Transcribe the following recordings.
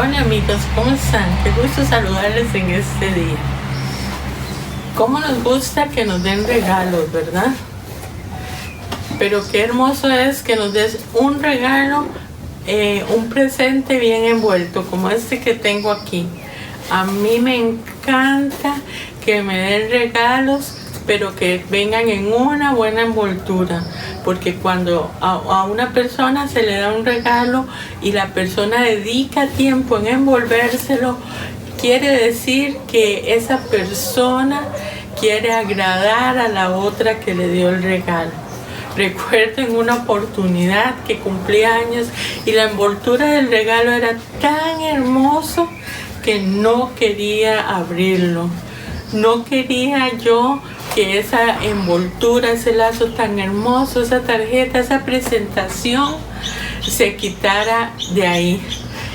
Hola amigos, ¿cómo están? Qué gusto saludarles en este día. ¿Cómo nos gusta que nos den regalos, verdad? Pero qué hermoso es que nos des un regalo, un presente bien envuelto, como este que tengo aquí. A mí me encanta que me den regalos, pero que vengan en una buena envoltura, porque cuando a una persona se le da un regalo y la persona dedica tiempo en envolvérselo, quiere decir que esa persona quiere agradar a la otra que le dio el regalo. Recuerdo en una oportunidad que cumplí años y la envoltura del regalo era tan hermoso que no quería abrirlo. No quería yo que esa envoltura, ese lazo tan hermoso, esa tarjeta, esa presentación se quitara de ahí.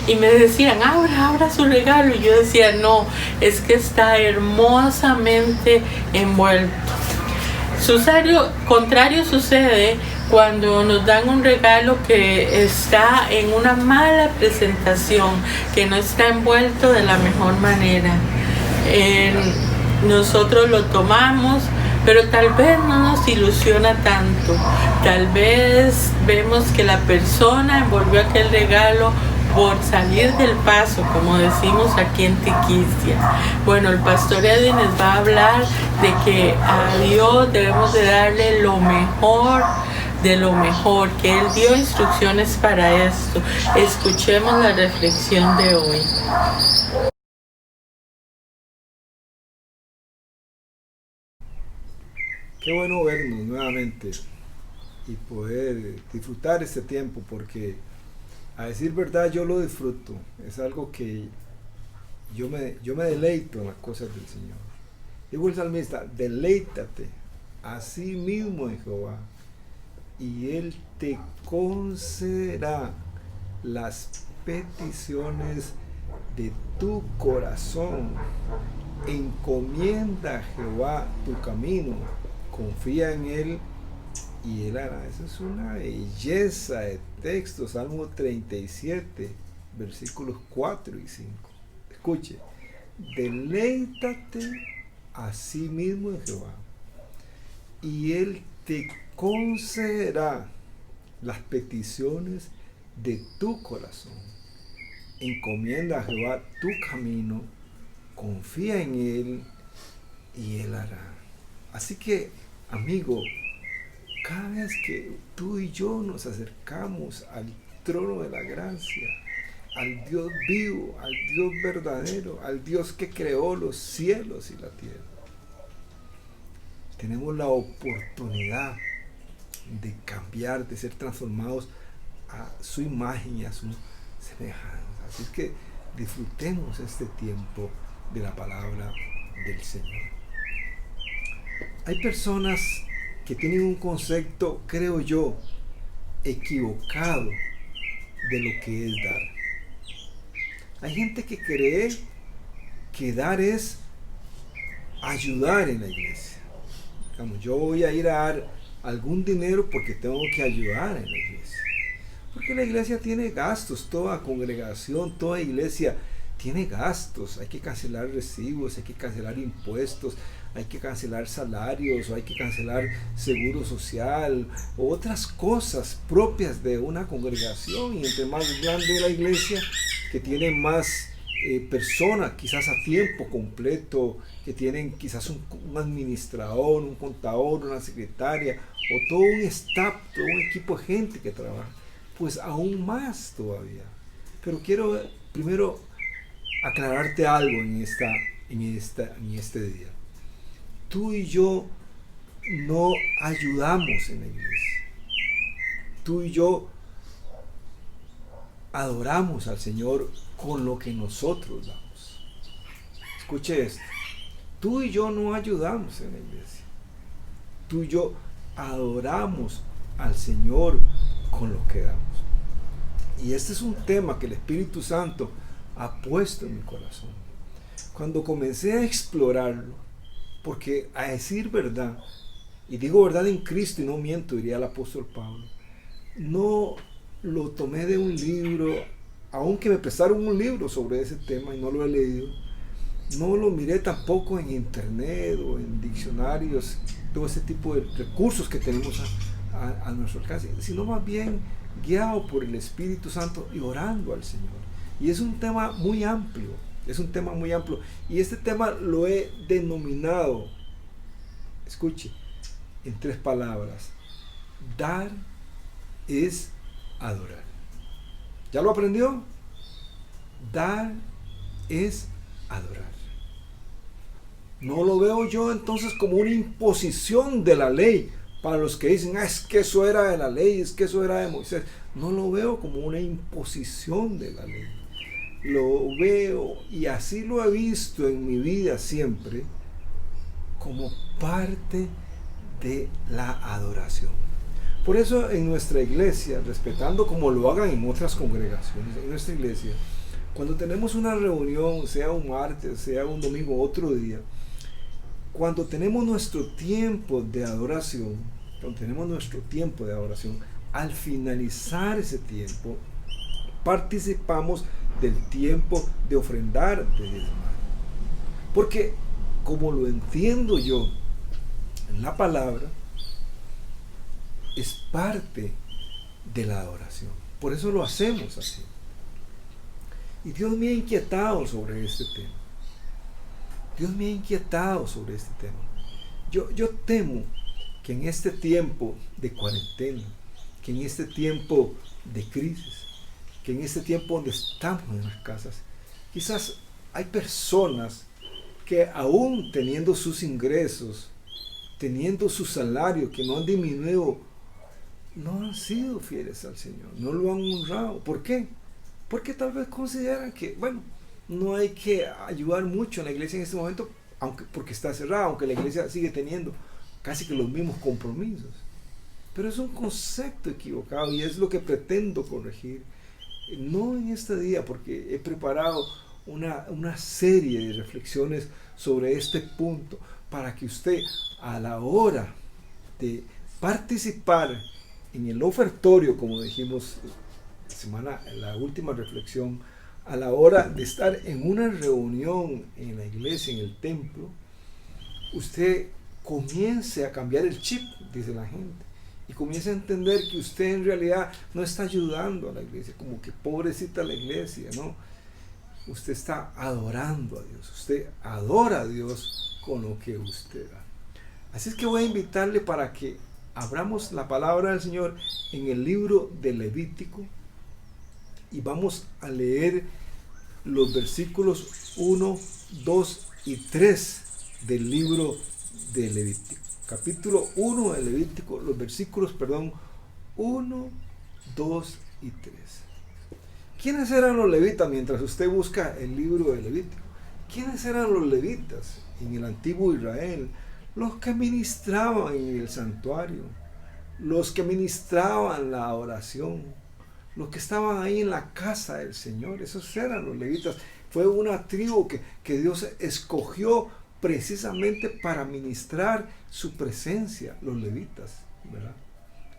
Y me decían, abra su regalo. Y yo decía, no, es que está hermosamente envuelto. Contrario sucede cuando nos dan un regalo que está en una mala presentación, que no está envuelto de la mejor manera. Nosotros lo tomamos, pero tal vez no nos ilusiona tanto. Tal vez vemos que la persona envolvió aquel regalo por salir del paso, como decimos aquí en Tiquicia. Bueno, el pastor Edwin les va a hablar de que a Dios debemos de darle lo mejor de lo mejor, que Él dio instrucciones para esto. Escuchemos la reflexión de hoy. Qué bueno vernos nuevamente y poder disfrutar este tiempo, porque a decir verdad yo lo disfruto. Es algo que yo me deleito en las cosas del Señor. Digo el salmista, deleítate a sí mismo en Jehová y Él te concederá las peticiones de tu corazón. Encomienda a Jehová tu camino, confía en Él y Él hará. Eso es una belleza de texto. Salmo 37, versículos 4 y 5. Escuche, deleítate a sí mismo en Jehová y Él te concederá las peticiones de tu corazón. Encomienda a Jehová tu camino, confía en Él y Él hará. Así que, amigo, cada vez que tú y yo nos acercamos al trono de la gracia, al Dios vivo, al Dios verdadero, al Dios que creó los cielos y la tierra, tenemos la oportunidad de cambiar, de ser transformados a su imagen y a su semejanza. Así que disfrutemos este tiempo de la palabra del Señor. Hay personas que tienen un concepto, creo yo, equivocado de lo que es dar. Hay gente que cree que dar es ayudar en la iglesia. Digamos, yo voy a ir a dar algún dinero porque tengo que ayudar en la iglesia. Porque la iglesia tiene gastos, toda congregación, toda iglesia tiene gastos. Hay que cancelar recibos, hay que cancelar impuestos, hay que cancelar salarios, o hay que cancelar seguro social, o otras cosas propias de una congregación. Y entre más grande la iglesia, que tiene más personas, quizás a tiempo completo, que tienen quizás un administrador, un contador, una secretaria, o todo un staff, todo un equipo de gente que trabaja, pues aún más todavía. Pero quiero primero aclararte algo en este día. Tú y yo no ayudamos en la iglesia. Tú y yo adoramos al Señor con lo que nosotros damos. Escuche esto. Tú y yo no ayudamos en la iglesia. Tú y yo adoramos al Señor con lo que damos. Y este es un tema que el Espíritu Santo ha puesto en mi corazón. Cuando comencé a explorarlo, porque a decir verdad, y digo verdad en Cristo y no miento, diría el apóstol Pablo, no lo tomé de un libro aunque me prestaron un libro sobre ese tema y no lo he leído, no lo miré tampoco en internet o en diccionarios, todo ese tipo de recursos que tenemos a nuestro alcance, sino más bien guiado por el Espíritu Santo y orando al Señor. Y es un tema muy amplio, y este tema lo he denominado, escuche, en 3 palabras: dar es adorar. ¿Ya lo aprendió? Dar es adorar. No lo veo yo entonces como una imposición de la ley para los que dicen, es que eso era de la ley, es que eso era de Moisés. No lo veo como una imposición de la ley. Lo veo, y así lo he visto en mi vida siempre, como parte de la adoración. Por eso en nuestra iglesia, respetando como lo hagan en otras congregaciones, en nuestra iglesia, cuando tenemos una reunión, sea un martes, sea un domingo, otro día, cuando tenemos nuestro tiempo de adoración, al finalizar ese tiempo, participamos del tiempo de ofrendar, de diezmar. Porque, como lo entiendo yo en la palabra, es parte de la adoración. Por eso lo hacemos así. Y Dios me ha inquietado sobre este tema. Yo temo que en este tiempo de cuarentena, que en este tiempo de crisis, que en este tiempo donde estamos en las casas, quizás hay personas que aún teniendo sus ingresos, teniendo su salario, que no han disminuido, no han sido fieles al Señor, no lo han honrado. ¿Por qué? Porque tal vez consideran que, bueno, no hay que ayudar mucho en la iglesia en este momento, porque está cerrada, aunque la iglesia sigue teniendo casi que los mismos compromisos. Pero es un concepto equivocado y es lo que pretendo corregir. No en este día, porque he preparado una serie de reflexiones sobre este punto para que usted, a la hora de participar en el ofertorio, como dijimos en la última reflexión, a la hora de estar en una reunión en la iglesia, en el templo, usted comience a cambiar el chip, dice la gente, y comience a entender que usted en realidad no está ayudando a la iglesia, como que pobrecita la iglesia, ¿no? Usted está adorando a Dios, usted adora a Dios con lo que usted da. Así es que voy a invitarle para que abramos la palabra del Señor en el libro de Levítico y vamos a leer los versículos 1, 2 y 3 del libro de Levítico. Capítulo 1 de Levítico, los versículos, 1, 2 y 3. ¿Quiénes eran los levitas mientras usted busca el libro de Levítico? ¿Quiénes eran los levitas en el antiguo Israel? Los que ministraban en el santuario, los que ministraban la oración, los que estaban ahí en la casa del Señor. Esos eran los levitas. Fue una tribu que Dios escogió precisamente para ministrar su presencia, los levitas, ¿verdad?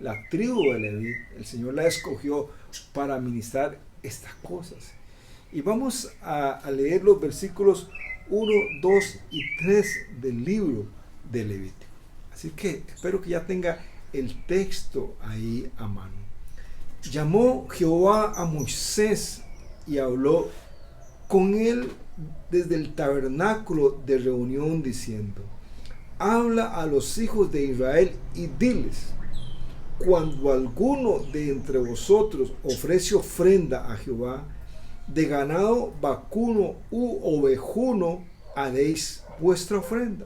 La tribu de Leví, el Señor la escogió para ministrar estas cosas. Y vamos a leer los versículos 1, 2 y 3 del libro de Levítico. Así que espero que ya tenga el texto ahí a mano. Llamó Jehová a Moisés y habló con él desde el tabernáculo de reunión diciendo: habla a los hijos de Israel y diles: cuando alguno de entre vosotros ofrece ofrenda a Jehová, de ganado vacuno u ovejuno haréis vuestra ofrenda.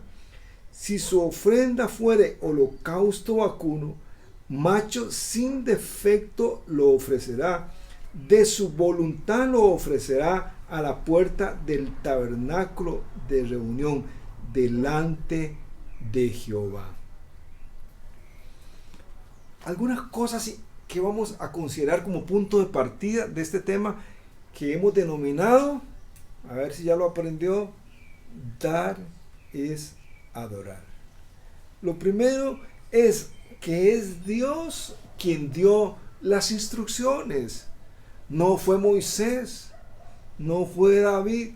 Si su ofrenda fuere holocausto vacuno, macho sin defecto lo ofrecerá, de su voluntad lo ofrecerá a la puerta del tabernáculo de reunión, delante de Jehová. Algunas cosas que vamos a considerar como punto de partida de este tema que hemos denominado, a ver si ya lo aprendió, dar es adorar. Lo primero es que es Dios quien dio las instrucciones. No fue Moisés, no fue David,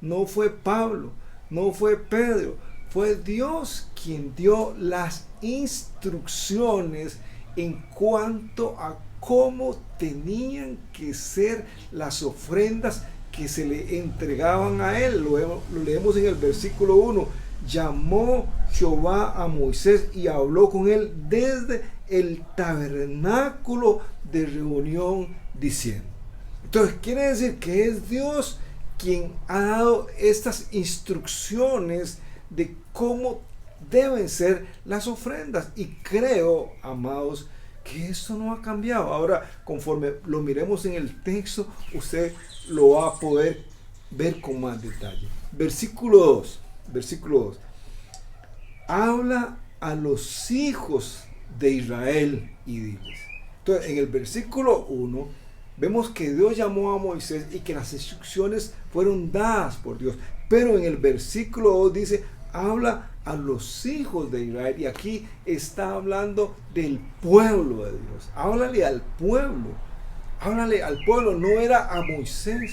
no fue Pablo, no fue Pedro. Fue Dios quien dio las instrucciones en cuanto a cómo tenían que ser las ofrendas que se le entregaban a él. Lo leemos en el versículo 1. Llamó Jehová a Moisés y habló con él desde el tabernáculo de reunión diciendo. Entonces quiere decir que es Dios quien ha dado estas instrucciones de cómo deben ser las ofrendas. Y creo, amados, que esto no ha cambiado. Ahora, conforme lo miremos en el texto, usted lo va a poder ver con más detalle. Versículo 2. Habla a los hijos de Israel y diles. Entonces, en el versículo 1, vemos que Dios llamó a Moisés y que las instrucciones fueron dadas por Dios. Pero en el versículo 2 dice, habla a los hijos de Israel. Y aquí está hablando del pueblo de Dios. Háblale al pueblo. Háblale al pueblo. No era a Moisés.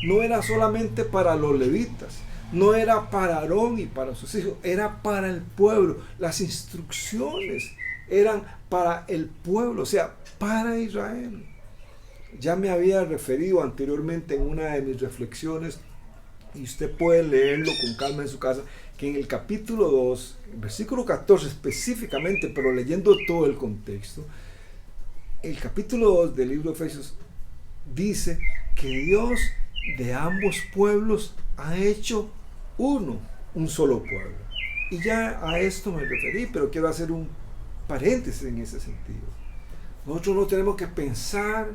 No era solamente para los levitas. No era para Aarón y para sus hijos. Era para el pueblo. Las instrucciones eran para el pueblo. O sea, para Israel. Ya me había referido anteriormente en una de mis reflexiones, y usted puede leerlo con calma en su casa, que en el capítulo 2, versículo 14 específicamente, pero leyendo todo el contexto, el capítulo 2 del libro de Efesios dice que Dios de ambos pueblos ha hecho un solo pueblo. Y ya a esto me referí, pero quiero hacer un paréntesis en ese sentido. Nosotros no tenemos que pensar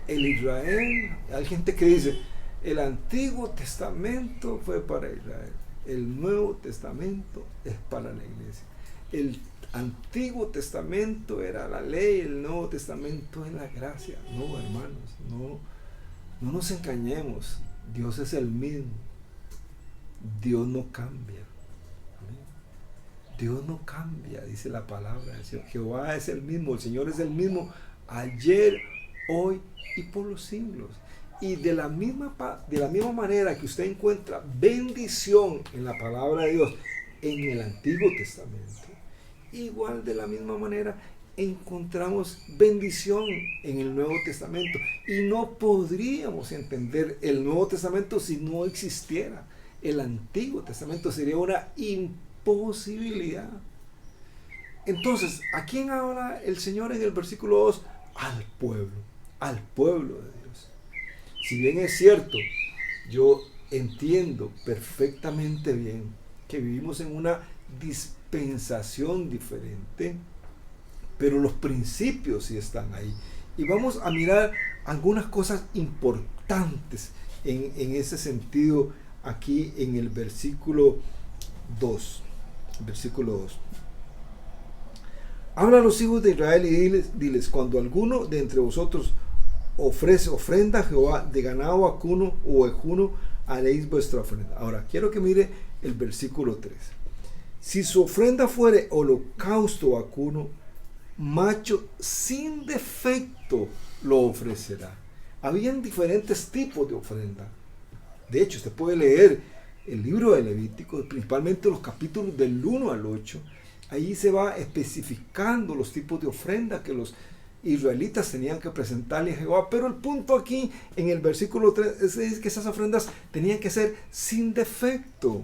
el Israel. Hay gente que dice, el Antiguo Testamento fue para Israel, el Nuevo Testamento es para la iglesia. El Antiguo Testamento era la ley, el Nuevo Testamento es la gracia. No, hermanos, no nos engañemos. Dios es el mismo. Dios no cambia. Dios no cambia, dice la palabra. Jehová es el mismo, el Señor es el mismo ayer, hoy y por los siglos. Y de la misma manera que usted encuentra bendición en la palabra de Dios en el Antiguo Testamento, igual de la misma manera encontramos bendición en el Nuevo Testamento. Y no podríamos entender el Nuevo Testamento si no existiera el Antiguo Testamento. Sería una imposibilidad. Entonces, ¿a quién habla el Señor en el versículo 2? Al pueblo de Dios. Si bien es cierto, yo entiendo perfectamente bien que vivimos en una dispensación diferente, pero los principios sí están ahí. Y vamos a mirar algunas cosas importantes en ese sentido aquí en el versículo 2. Versículo 2. Habla a los hijos de Israel y diles, cuando alguno de entre vosotros ofrece ofrenda a Jehová de ganado vacuno o ejuno, haréis vuestra ofrenda. Ahora, quiero que mire el versículo 3. Si su ofrenda fuere holocausto vacuno, macho sin defecto lo ofrecerá. Habían diferentes tipos de ofrenda. De hecho, usted puede leer el libro de Levítico, principalmente los capítulos del 1 al 8. Ahí se va especificando los tipos de ofrenda que los israelitas tenían que presentarle a Jehová. Pero el punto aquí en el versículo 3 es que esas ofrendas tenían que ser sin defecto.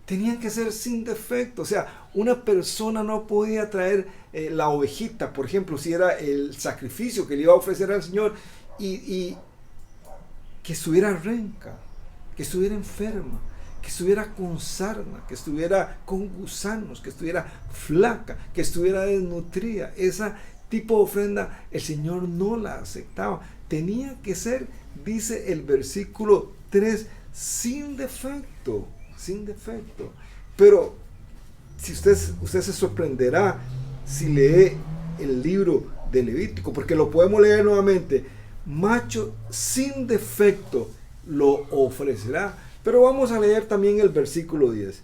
Tenían que ser sin defecto. O sea, una persona no podía traer la ovejita, por ejemplo, si era el sacrificio que le iba a ofrecer al Señor, y que estuviera renca, que estuviera enferma, que estuviera con sarna, que estuviera con gusanos, que estuviera flaca, que estuviera desnutrida. Esa tipo de ofrenda el Señor no la aceptaba. Tenía que ser, dice el versículo 3, sin defecto. Sin defecto. Pero si usted se sorprenderá si lee el libro de Levítico, porque lo podemos leer nuevamente. Macho sin defecto lo ofrecerá. Pero vamos a leer también el versículo 10.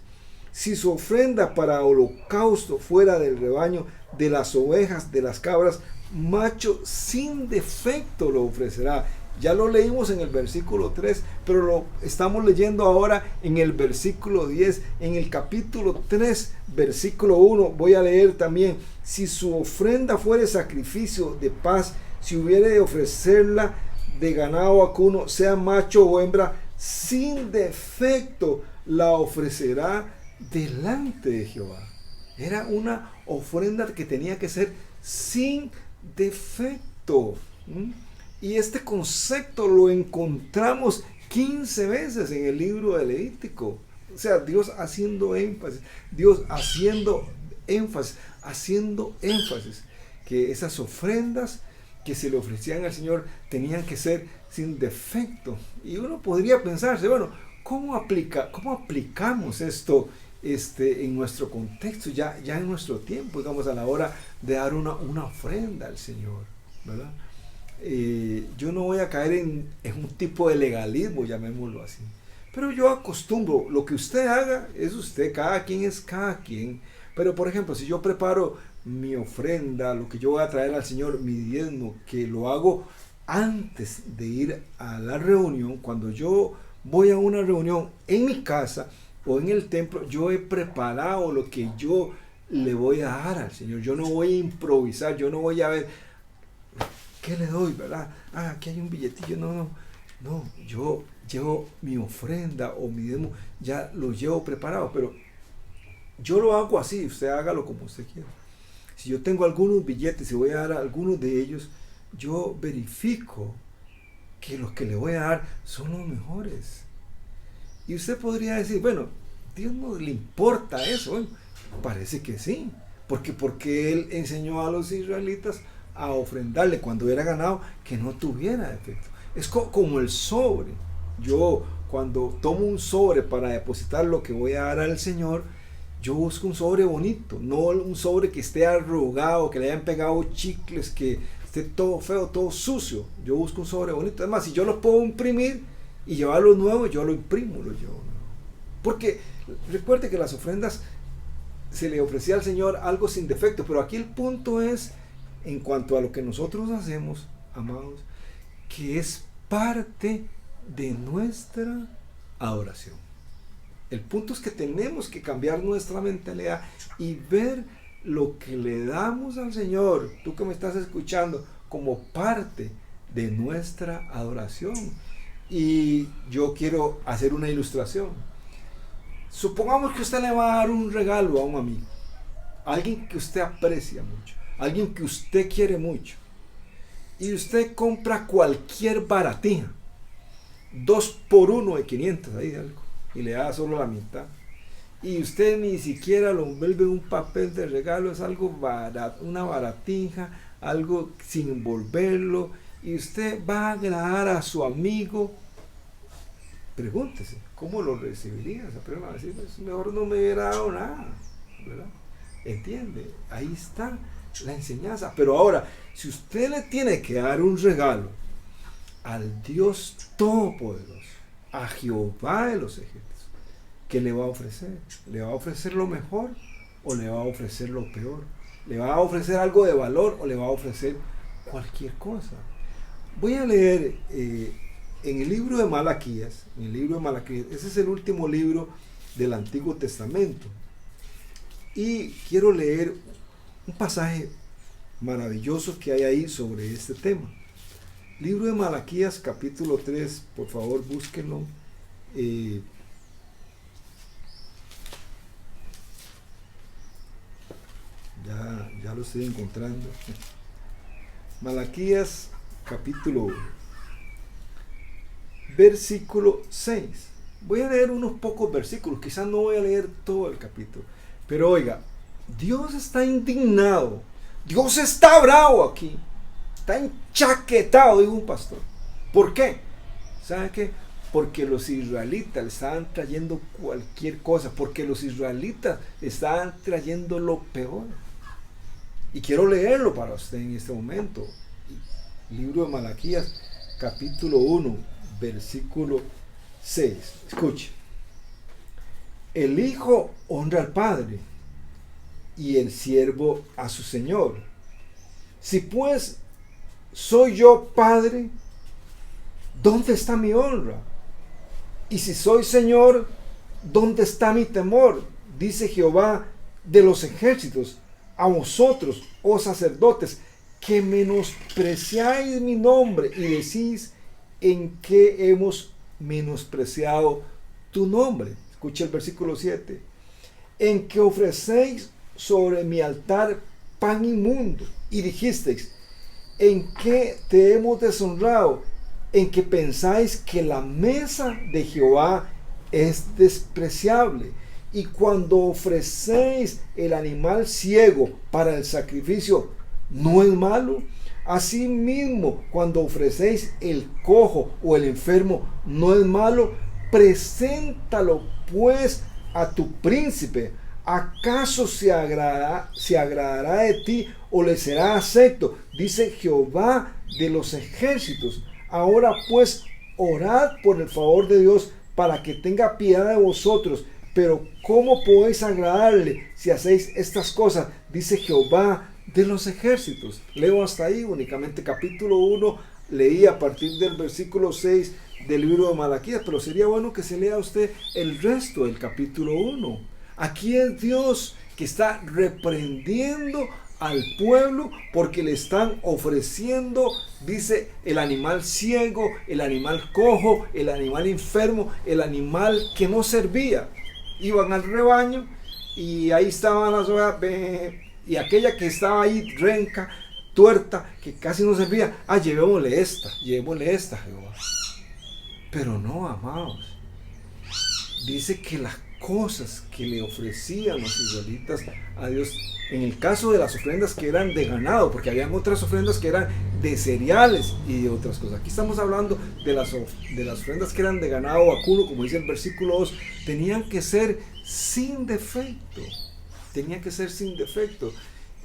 Si su ofrenda para holocausto fuera del rebaño, de las ovejas, de las cabras, macho sin defecto lo ofrecerá. Ya lo leímos en el versículo 3, pero lo estamos leyendo ahora en el versículo 10. En el capítulo 3, versículo 1, voy a leer también. Si su ofrenda fuere sacrificio de paz, si hubiere de ofrecerla de ganado vacuno, sea macho o hembra, sin defecto la ofrecerá delante de Jehová. Era una ofrenda que tenía que ser sin defecto. Y este concepto lo encontramos 15 veces en el libro de Levítico. O sea, Dios haciendo énfasis, que esas ofrendas que se le ofrecían al Señor tenían que ser sin defecto. Y uno podría pensarse, bueno, ¿cómo aplicamos esto en nuestro contexto, ya en nuestro tiempo, digamos, a la hora de dar una ofrenda al Señor, ¿verdad? Yo no voy a caer en un tipo de legalismo, llamémoslo así, pero yo acostumbro, lo que usted haga es usted, cada quien es cada quien. Pero por ejemplo, si yo preparo mi ofrenda, lo que yo voy a traer al Señor, mi diezmo, que lo hago antes de ir a la reunión, cuando yo voy a una reunión en mi casa o en el templo, yo he preparado lo que yo le voy a dar al Señor. Yo no voy a improvisar, yo no voy a ver qué le doy, ¿verdad? Aquí hay un billetillo. No, yo llevo mi ofrenda o mi diezmo, ya lo llevo preparado, pero yo lo hago así, usted hágalo como usted quiera. Si yo tengo algunos billetes y voy a dar a algunos de ellos, yo verifico que los que le voy a dar son los mejores. Y usted podría decir, bueno, Dios no le importa eso. Bueno, parece que sí, porque Él enseñó a los israelitas a ofrendarle cuando era ganado que no tuviera defecto. Es como el sobre. Yo cuando tomo un sobre para depositar lo que voy a dar al Señor, yo busco un sobre bonito, no un sobre que esté arrugado, que le hayan pegado chicles, que esté todo feo, todo sucio. Yo busco un sobre bonito. Además, si yo lo puedo imprimir y llevarlo nuevo, yo lo imprimo, lo llevo nuevo. Porque recuerde que las ofrendas se le ofrecía al Señor algo sin defecto, pero aquí el punto es, en cuanto a lo que nosotros hacemos, amados, que es parte de nuestra adoración. El punto es que tenemos que cambiar nuestra mentalidad y ver lo que le damos al Señor, tú que me estás escuchando, como parte de nuestra adoración. Y yo quiero hacer una ilustración. Supongamos que usted le va a dar un regalo a un amigo, alguien que usted aprecia mucho, alguien que usted quiere mucho, y usted compra cualquier baratija, 2x1 de 500, ahí algo, y le da solo la mitad, y usted ni siquiera lo envuelve en un papel de regalo, es algo barato, una baratija, algo sin envolverlo, y usted va a agradar a su amigo. Pregúntese, ¿cómo lo recibiría? Esa persona va a decir, pues, mejor no me hubiera dado nada, ¿verdad? ¿Entiende? Ahí está la enseñanza. Pero ahora, si usted le tiene que dar un regalo al Dios Todopoderoso, a Jehová de los ejércitos, ¿qué le va a ofrecer? ¿Le va a ofrecer lo mejor o le va a ofrecer lo peor? ¿Le va a ofrecer algo de valor o le va a ofrecer cualquier cosa? Voy a leer en el libro de Malaquías, ese es el último libro del Antiguo Testamento. Y quiero leer un pasaje maravilloso que hay ahí sobre este tema. Libro de Malaquías, capítulo 3, por favor búsquenlo. Ya lo estoy encontrando. Malaquías, capítulo 1, versículo 6. Voy a leer unos pocos versículos, quizás no voy a leer todo el capítulo. Pero oiga, Dios está indignado, Dios está bravo aquí, está enchaquetado, dijo un pastor. ¿Por qué? ¿Sabe qué? Porque los israelitas le estaban trayendo cualquier cosa, porque los israelitas le estaban trayendo lo peor. Y quiero leerlo para usted en este momento. Libro de Malaquías, capítulo 1, versículo 6. Escuche. El hijo honra al padre y el siervo a su señor. Si pues soy yo padre, ¿dónde está mi honra? Y si soy señor, ¿dónde está mi temor? Dice Jehová de los ejércitos, a vosotros, oh sacerdotes, que menospreciáis mi nombre y decís en qué hemos menospreciado tu nombre. Escucha el versículo 7. En que ofrecéis sobre mi altar pan inmundo y dijisteis, en qué te hemos deshonrado, en que pensáis que la mesa de Jehová es despreciable. Y cuando ofrecéis el animal ciego para el sacrificio, ¿no es malo? Asimismo, cuando ofrecéis el cojo o el enfermo, ¿no es malo? Preséntalo pues a tu príncipe. ¿Acaso se agradará de ti o le será acepto? Dice Jehová de los ejércitos. Ahora pues, orad por el favor de Dios para que tenga piedad de vosotros. Pero ¿cómo podéis agradarle si hacéis estas cosas? Dice Jehová de los ejércitos. Leo hasta ahí únicamente capítulo 1. Leí a partir del versículo 6 del libro de Malaquías, pero sería bueno que se lea usted el resto del capítulo 1. Aquí es Dios que está reprendiendo al pueblo porque le están ofreciendo, dice, el animal ciego, el animal cojo, el animal enfermo, el animal que no servía. Iban al rebaño y ahí estaban las ovejas, y aquella que estaba ahí renca, tuerta, que casi no servía, llevémosle esta, Jehová. Pero no, amados, dice que las cosas que le ofrecían los israelitas a Dios, en el caso de las ofrendas que eran de ganado, porque habían otras ofrendas que eran de cereales y de otras cosas. Aquí estamos hablando de las ofrendas que eran de ganado vacuno, como dice el versículo 2, tenían que ser sin defecto.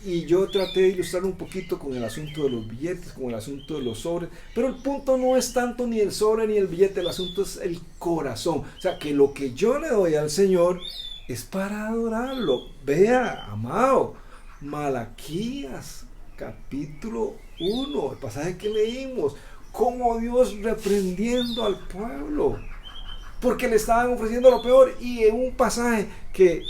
Y yo traté de ilustrar un poquito con el asunto de los billetes, con el asunto de los sobres, pero el punto no es tanto ni el sobre ni el billete, el asunto es el corazón. O sea, que lo que yo le doy al Señor es para adorarlo. Vea, amado, Malaquías, capítulo 1, el pasaje que leímos, como Dios reprendiendo al pueblo, porque le estaban ofreciendo lo peor. Y en un pasaje que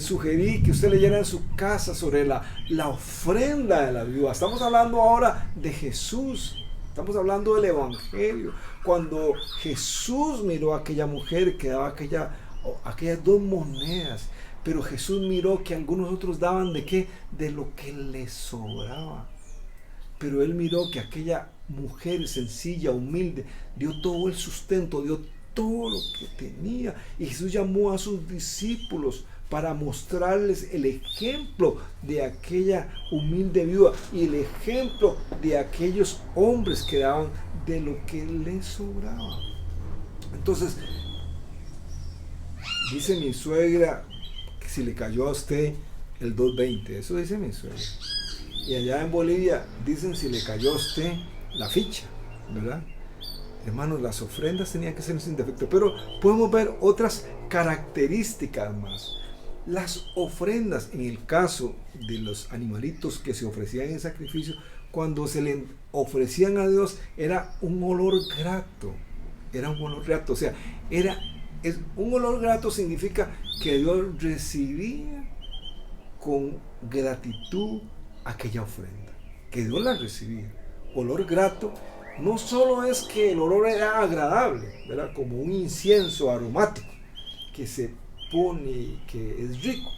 sugerí que usted leyera en su casa sobre la ofrenda de la viuda, estamos hablando ahora de Jesús, estamos hablando del Evangelio, cuando Jesús miró a aquella mujer que daba aquellas 2 monedas, pero Jesús miró que algunos otros daban ¿de qué? De lo que les sobraba. Pero él miró que aquella mujer sencilla, humilde, dio todo el sustento, dio todo lo que tenía. Y Jesús llamó a sus discípulos para mostrarles el ejemplo de aquella humilde viuda y el ejemplo de aquellos hombres que daban de lo que les sobraba. Entonces, dice mi suegra que si le cayó a usted el 2.20, eso dice mi suegra. Y allá en Bolivia dicen si le cayó a usted la ficha, ¿verdad? Hermanos, las ofrendas tenían que ser sin defecto, pero podemos ver otras características más. Las ofrendas, en el caso de los animalitos que se ofrecían en sacrificio, cuando se le ofrecían a Dios, era un olor grato. O sea, un olor grato significa que Dios recibía con gratitud aquella ofrenda, que Dios la recibía. Olor grato no solo es que el olor era agradable, ¿verdad? Como un incienso aromático que se pone y que es rico,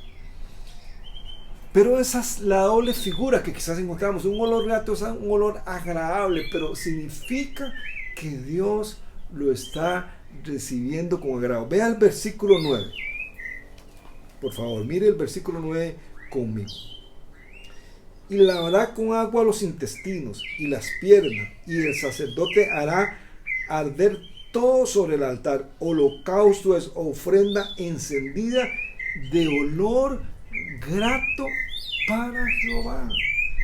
pero esa es la doble figura que quizás encontramos. Un olor grato es un olor agradable, pero significa que Dios lo está recibiendo con agrado. Vea el versículo 9, por favor, mire el versículo 9 conmigo. Y lavará con agua los intestinos y las piernas, y el sacerdote hará arder todo sobre el altar. Holocausto es ofrenda encendida de olor grato para Jehová.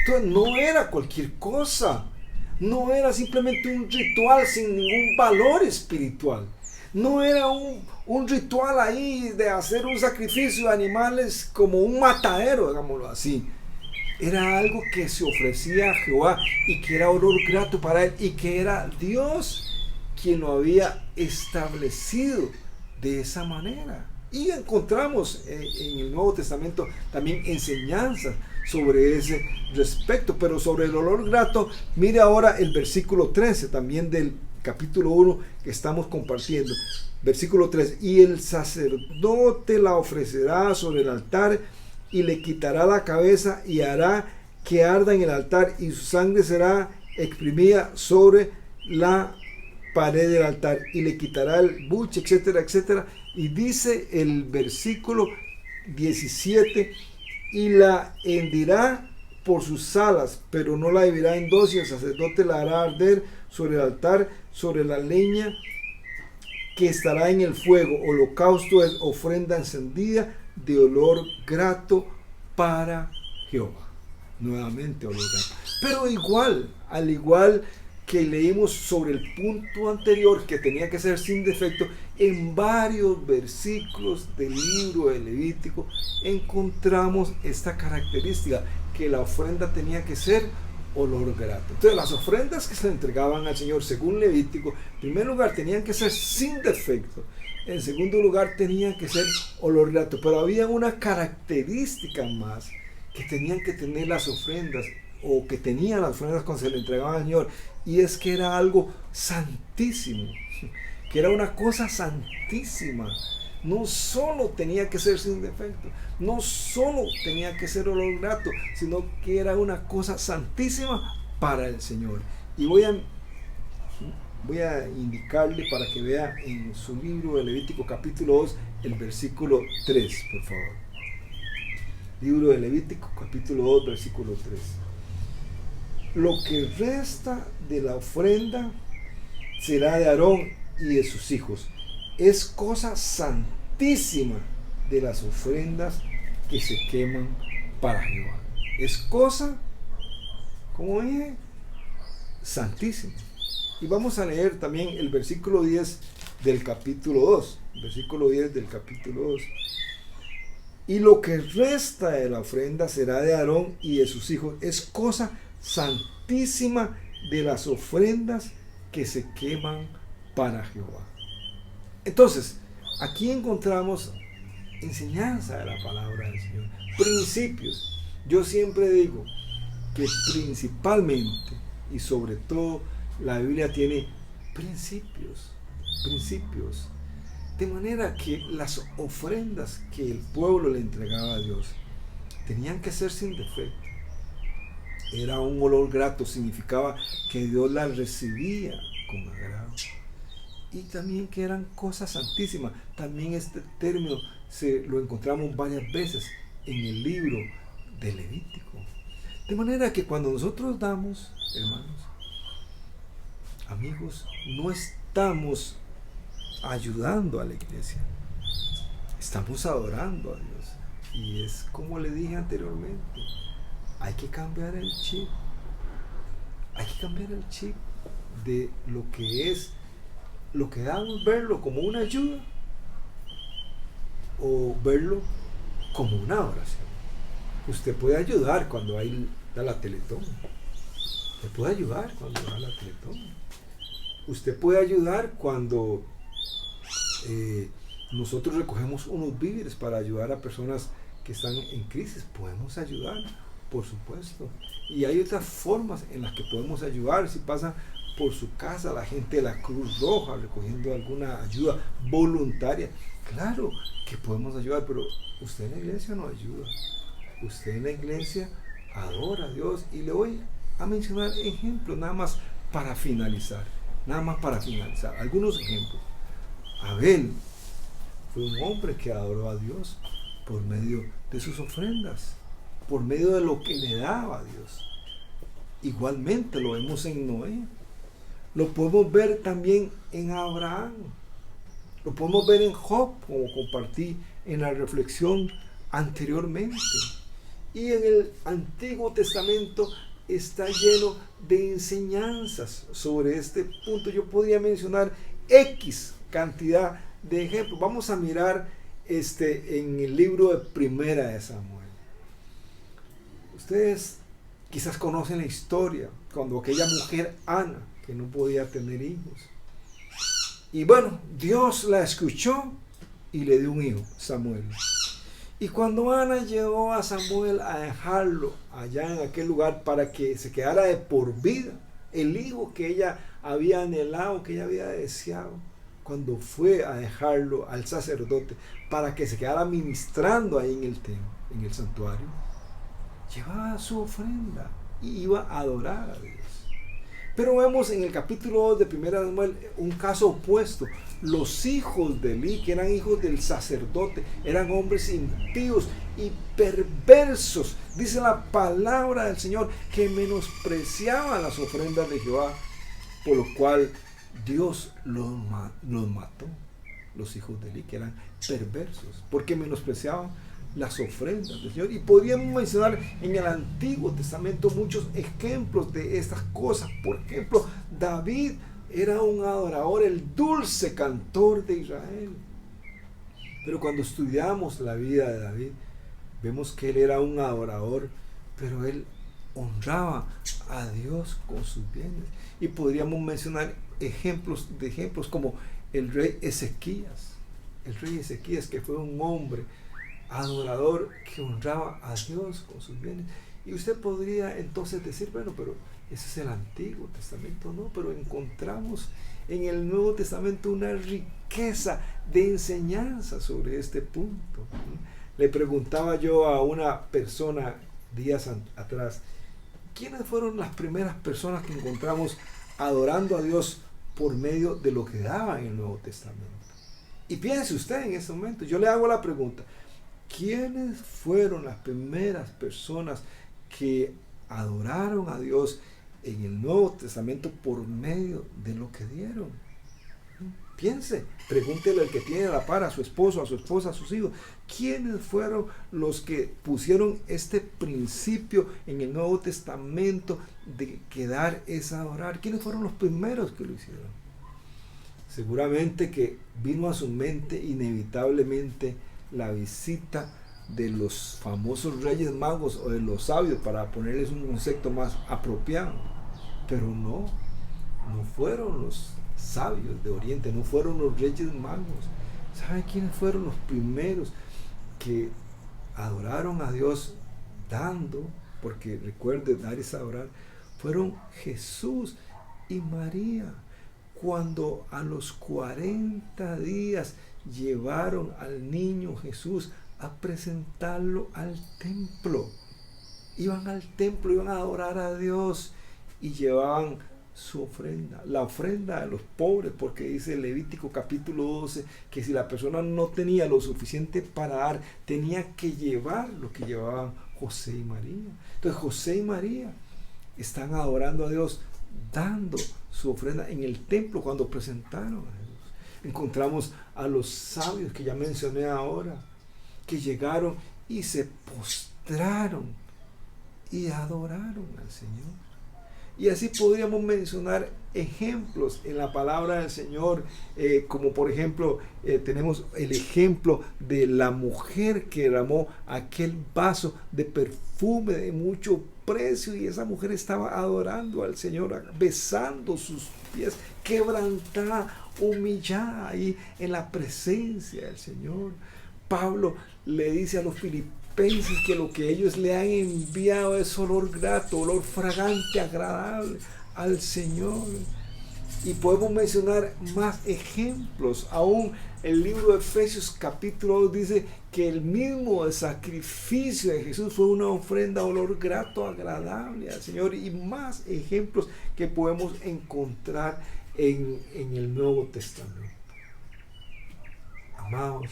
Entonces no era cualquier cosa, no era simplemente un ritual sin ningún valor espiritual, No era un ritual ahí de hacer un sacrificio de animales como un matadero, digámoslo así. Era algo que se ofrecía a Jehová y que era olor grato para él y que era Dios quien lo había establecido de esa manera. Y encontramos en el Nuevo Testamento también enseñanzas sobre ese respecto, pero sobre el olor grato, mire ahora el versículo 13 también del capítulo 1 que estamos compartiendo. Versículo 3: y el sacerdote la ofrecerá sobre el altar y le quitará la cabeza y hará que arda en el altar, y su sangre será exprimida sobre la pared del altar, y le quitará el buche, etcétera, etcétera. Y dice el versículo 17: y la hendirá por sus alas, pero no la dividirá en dos, y el sacerdote la hará arder sobre el altar, sobre la leña que estará en el fuego. Holocausto es ofrenda encendida de olor grato para Jehová. Nuevamente olor grato. Pero igual, al igual que leímos sobre el punto anterior, que tenía que ser sin defecto, en varios versículos del libro de Levítico encontramos esta característica, que la ofrenda tenía que ser olor grato. Entonces las ofrendas que se entregaban al Señor según Levítico, en primer lugar tenían que ser sin defecto, en segundo lugar tenían que ser olor grato, pero había una característica más que tenían que tener las ofrendas, o que tenían las ofrendas cuando se le entregaban al Señor, y es que era algo santísimo, que era una cosa santísima. No solo tenía que ser sin defecto, no solo tenía que ser olor grato, sino que era una cosa santísima para el Señor. Y voy a indicarle para que vea en su libro de Levítico capítulo 2 el versículo 3, por favor. Libro de Levítico capítulo 2 versículo 3. Lo que resta de la ofrenda será de Aarón y de sus hijos. Es cosa santísima de las ofrendas que se queman para Jehová. Es cosa, como dije, santísima. Y vamos a leer también el versículo 10 del capítulo 2. Versículo 10 del capítulo 2. Y lo que resta de la ofrenda será de Aarón y de sus hijos. Es cosa santísima de las ofrendas que se queman para Jehová. Entonces, aquí encontramos enseñanza de la palabra del Señor, principios. Yo siempre digo que principalmente y sobre todo la Biblia tiene principios. De manera que las ofrendas que el pueblo le entregaba a Dios tenían que ser sin defecto. Era un olor grato, significaba que Dios las recibía con agrado. Y también que eran cosas santísimas. También este término lo encontramos varias veces en el libro de Levítico. De manera que cuando nosotros damos, hermanos, amigos, no estamos ayudando a la iglesia, estamos adorando a Dios. Y es como le dije anteriormente, hay que cambiar el chip. Hay que cambiar el chip de lo que es, lo que damos, verlo como una ayuda o verlo como una oración. Usted puede ayudar cuando da la Teletón. Usted puede ayudar cuando da la Teletón. Usted puede ayudar cuando nosotros recogemos unos víveres para ayudar a personas que están en crisis. Podemos ayudar, por supuesto. Y hay otras formas en las que podemos ayudar. Si pasa por su casa la gente de la Cruz Roja recogiendo alguna ayuda voluntaria, claro que podemos ayudar, pero usted en la iglesia no ayuda. Usted en la iglesia adora a Dios. Y le voy a mencionar ejemplos nada más para finalizar. Algunos ejemplos. Abel fue un hombre que adoró a Dios por medio de sus ofrendas, por medio de lo que le daba a Dios. Igualmente lo vemos en Noé. Lo podemos ver también en Abraham. Lo podemos ver en Job, como compartí en la reflexión anteriormente. Y en el Antiguo Testamento está lleno de enseñanzas sobre este punto. Yo podría mencionar X cantidad de ejemplos. Vamos a mirar en el libro de Primera de Samuel. Ustedes quizás conocen la historia, cuando aquella mujer Ana, que no podía tener hijos. Y bueno, Dios la escuchó y le dio un hijo, Samuel. Y cuando Ana llevó a Samuel a dejarlo allá en aquel lugar para que se quedara de por vida, el hijo que ella había anhelado, que ella había deseado, cuando fue a dejarlo al sacerdote para que se quedara ministrando ahí en el templo, en el santuario, llevaba su ofrenda y iba a adorar a Dios. Pero vemos en el capítulo 2 de 1 Samuel un caso opuesto. Los hijos de Eli, que eran hijos del sacerdote, eran hombres impíos y perversos. Dice la palabra del Señor que menospreciaban las ofrendas de Jehová, por lo cual Dios los mató. Los hijos de Eli, que eran perversos, porque menospreciaban las ofrendas del Señor. Y podríamos mencionar en el Antiguo Testamento muchos ejemplos de estas cosas. Por ejemplo, David era un adorador, el dulce cantor de Israel. Pero cuando estudiamos la vida de David, vemos que él era un adorador, pero él honraba a Dios con sus bienes. Y podríamos mencionar ejemplos como el rey Ezequías. El rey Ezequías, que fue un hombre adorador que honraba a Dios con sus bienes. Y usted podría entonces decir, bueno, pero ese es el Antiguo Testamento. No, pero encontramos en el Nuevo Testamento una riqueza de enseñanza sobre este punto. Le preguntaba yo a una persona días atrás, ¿quiénes fueron las primeras personas que encontramos adorando a Dios por medio de lo que daba en el Nuevo Testamento? Y piense usted en ese momento, yo le hago la pregunta, ¿quiénes fueron las primeras personas que adoraron a Dios en el Nuevo Testamento por medio de lo que dieron? Piense, pregúntele al que tiene a la par, a su esposo, a su esposa, a sus hijos, ¿quiénes fueron los que pusieron este principio en el Nuevo Testamento de que dar es adorar? ¿Quiénes fueron los primeros que lo hicieron? Seguramente que vino a su mente inevitablemente la visita de los famosos Reyes Magos o de los sabios, para ponerles un concepto más apropiado. Pero no fueron los sabios de Oriente, no fueron los Reyes Magos. ¿Sabe quiénes fueron los primeros que adoraron a Dios dando? Porque recuerde, dar es adorar. Fueron Jesús y María, cuando a los 40 días llevaron al niño Jesús a presentarlo al templo. Iban al templo, iban a adorar a Dios y llevaban su ofrenda, la ofrenda de los pobres, porque dice Levítico capítulo 12 que si la persona no tenía lo suficiente para dar, tenía que llevar lo que llevaban José y María. Entonces José y María están adorando a Dios, dando su ofrenda en el templo cuando presentaron a Jesús. Encontramos a los sabios que ya mencioné ahora, que llegaron y se postraron y adoraron al Señor. Y así podríamos mencionar ejemplos en la palabra del Señor, como por ejemplo tenemos el ejemplo de la mujer que derramó aquel vaso de perfume de mucho precio, y esa mujer estaba adorando al Señor, besando sus pies, quebrantada, humillada ahí en la presencia del Señor. Pablo le dice a los filipenses que lo que ellos le han enviado es olor grato, olor fragante, agradable al Señor. Y podemos mencionar más ejemplos. Aún el libro de Efesios capítulo 2 dice que el mismo sacrificio de Jesús fue una ofrenda, olor grato, agradable al Señor. Y más ejemplos que podemos encontrar en el Nuevo Testamento. Amados,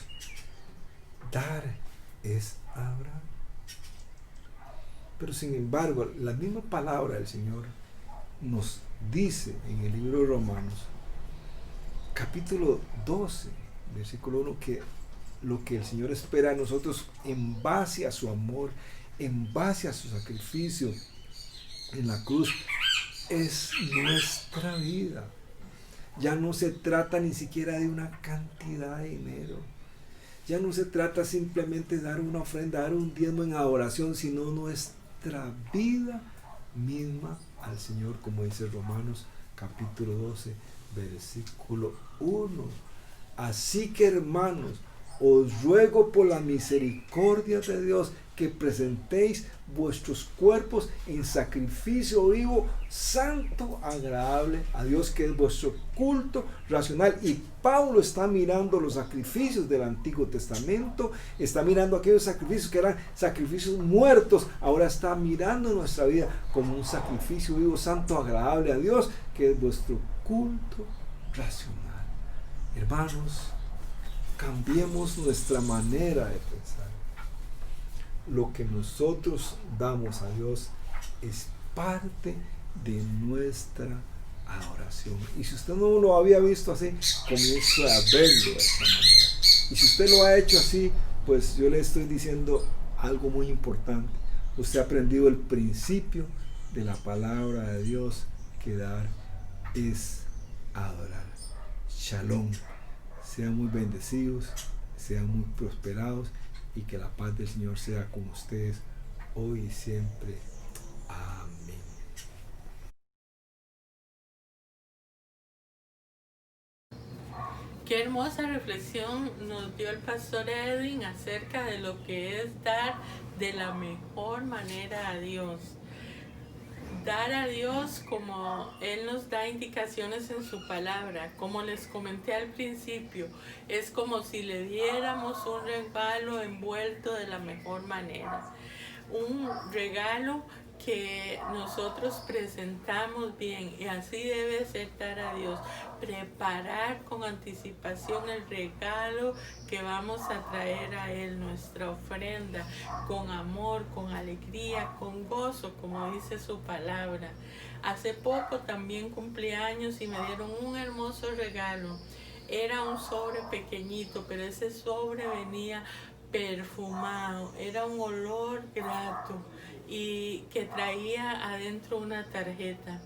dar es adorar. Pero sin embargo, la misma palabra del Señor nos dice en el libro de Romanos, capítulo 12, versículo 1, que lo que el Señor espera de nosotros en base a su amor, en base a su sacrificio en la cruz, es nuestra vida. Ya no se trata ni siquiera de una cantidad de dinero. Ya no se trata simplemente de dar una ofrenda, dar un diezmo en adoración, sino nuestra vida misma al Señor, como dice Romanos capítulo 12, versículo 1. Así que, hermanos, os ruego por la misericordia de Dios que presentéis vuestros cuerpos en sacrificio vivo, santo, agradable a Dios, que es vuestro culto racional. Y Pablo está mirando los sacrificios del Antiguo Testamento, está mirando aquellos sacrificios que eran sacrificios muertos, ahora está mirando nuestra vida como un sacrificio vivo, santo, agradable a Dios, que es vuestro culto racional. Hermanos, cambiemos nuestra manera de pensar. Lo que nosotros damos a Dios es parte de nuestra adoración. Y si usted no lo había visto así, comience a verlo de esta manera. Y si usted lo ha hecho así, pues yo le estoy diciendo algo muy importante. Usted ha aprendido el principio de la palabra de Dios, que dar es adorar. Shalom. Sean muy bendecidos, sean muy prosperados, y que la paz del Señor sea con ustedes hoy y siempre. Amén. Qué hermosa reflexión nos dio el pastor Edwin acerca de lo que es dar de la mejor manera a Dios. Dar a Dios como Él nos da indicaciones en su palabra. Como les comenté al principio, es como si le diéramos un regalo envuelto de la mejor manera. Un regalo que nosotros presentamos bien, y así debe ser dar a Dios. Preparar con anticipación el regalo que vamos a traer a Él, nuestra ofrenda, con amor, con alegría, con gozo, como dice su palabra. Hace poco también cumplí años y me dieron un hermoso regalo. Era un sobre pequeñito, pero ese sobre venía perfumado, era un olor grato y que traía adentro una tarjeta.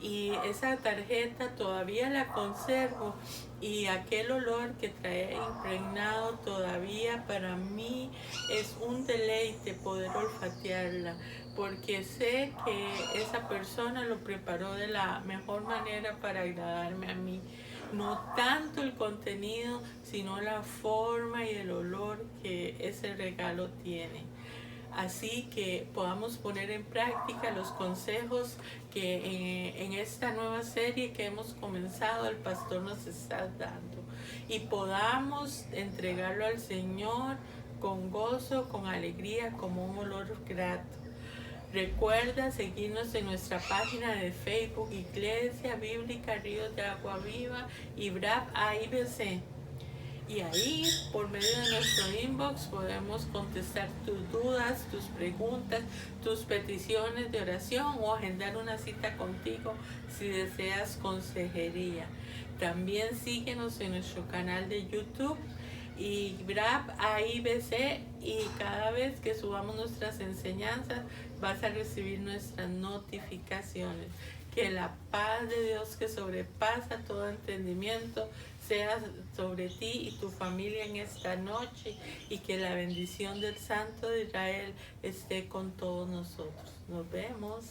Y esa tarjeta todavía la conservo, y aquel olor que trae impregnado todavía para mí es un deleite poder olfatearla, porque sé que esa persona lo preparó de la mejor manera para agradarme a mí. No tanto el contenido, sino la forma y el olor que ese regalo tiene. Así que podamos poner en práctica los consejos que en esta nueva serie que hemos comenzado el pastor nos está dando, y podamos entregarlo al Señor con gozo, con alegría, como un olor grato. Recuerda seguirnos en nuestra página de Facebook, Iglesia Bíblica Ríos de Agua Viva y BRAP AIBC. Y ahí, por medio de nuestro inbox, podemos contestar tus dudas, tus preguntas, tus peticiones de oración, o agendar una cita contigo si deseas consejería. También síguenos en nuestro canal de YouTube y BRAP AIBC, y cada vez que subamos nuestras enseñanzas vas a recibir nuestras notificaciones. Que la paz de Dios, que sobrepasa todo entendimiento, sea sobre ti y tu familia en esta noche, y que la bendición del Santo de Israel esté con todos nosotros. Nos vemos.